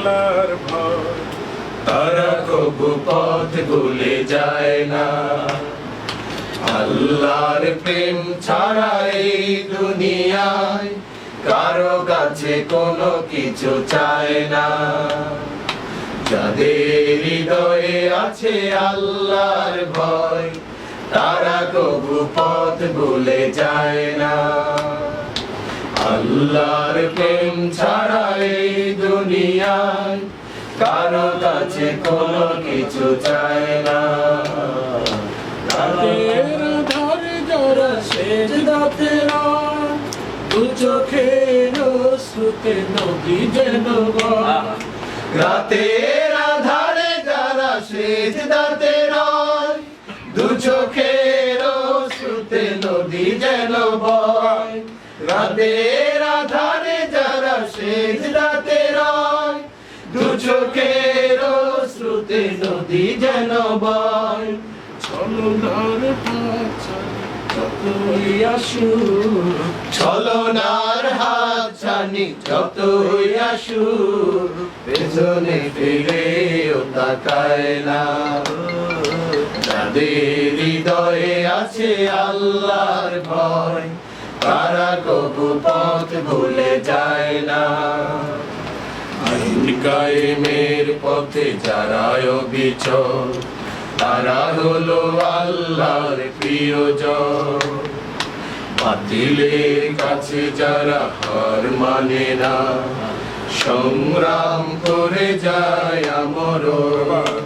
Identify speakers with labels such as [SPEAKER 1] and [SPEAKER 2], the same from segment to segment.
[SPEAKER 1] আল্লাহর ভয়,
[SPEAKER 2] তারা কবু পথ ভুলে যায় না। আল্লাহর প্রেম ছাড়া এই দুনিয়ায় কারো কাছে কোনো কিছু চায় না। যাদের হৃদয়ে আছে আল্লাহর ভয়, তারা কবু পথ ভুলে যায় না। আল্লাহর প্রেম ছাড়া এই দুনিয়ায় কারো কাছে কোনো কিছু চায় না।
[SPEAKER 1] রাতের আধারে যারা সেজদাতে রয়, দু চোখের অশ্রুতে নদী যেন বয়।
[SPEAKER 2] রাতের আধারে যারা সেজদাতে রয়, দু চোখের অশ্রুতে নদী যেন বয়। রাতের আধারে যারা সেজদাতে রয়, দু চোখের অশ্রুতে নদী যেন বয়।
[SPEAKER 1] ছলনার পাছা যতই আসুক,
[SPEAKER 2] ছলনার হাত ছানি যতই আসুক, পেছনে ফিরেও তাকায় না। যাদের হৃদয়ে আছে আল্লাহর ভয়, তারা কবু পথ ভুলে যায় না। আইন কায়েমের পথে যারা অবিচল, তারা হলো আল্লাহর প্রিয়জন। বাতিলের কাছে যারা হার মানে না, সংগ্রাম করে যায় আমরণ।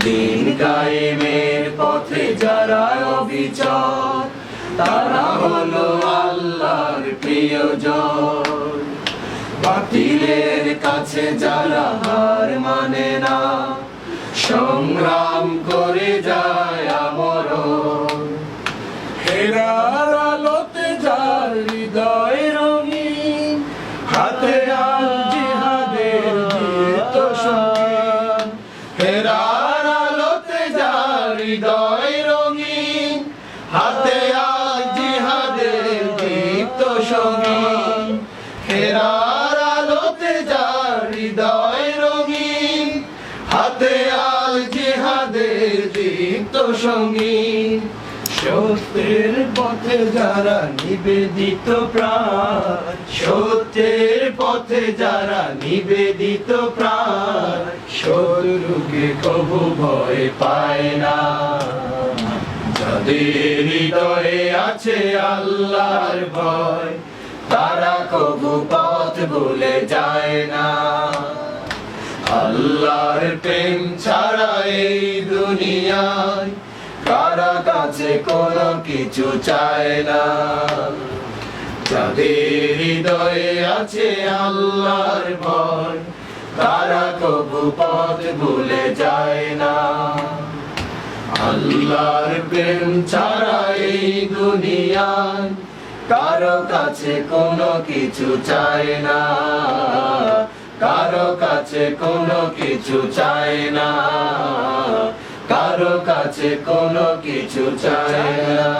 [SPEAKER 2] দিন কায়েমের পথে যারা অবিচল, তারা হলো আল্লাহর প্রিয়জন। বাতিলের কাছে যারা হার মানে না, সংগ্রাম করে যায় আমরণ।
[SPEAKER 1] হেরার আলোতে যার হৃদয় রঙিন,
[SPEAKER 2] হাতে আল জিহাদের দীপ্ত সঙ্গীত। হেরার আলোতে যার হৃদয় রঙিন, হাতে আল জিহাদের দীপ্ত সঙ্গীত। হেরার আলোতে যার হৃদয় রঙিন, হাতে আল জিহাদের দীপ্ত সঙ্গীত। সত্যের পথে যারা নিবেদিত প্রাণ, সত্যের পথে যারা নিবেদিত প্রাণ, শত্রুকে কবু ভয় পায় না। যাদের হৃদয়ে আছে আল্লাহর ভয়, তারা কবু পথ ভুলে যায় না। আল্লাহর প্রেম ছাড়া এই দুনিয়ায় কারো কাছে কোনো কিছু চায় না। যাদের হৃদয়ে আছে আল্লাহর ভয়, তারা কবু পথ ভুলে যায় না। আল্লাহর প্রেম ছাড়া এই দুনিয়ায় কারো কাছে কোনো কিছু চায় না। কারো কাছে কোনো কিছু চায় না। কারো কাছে কোনো কিছু চায় না।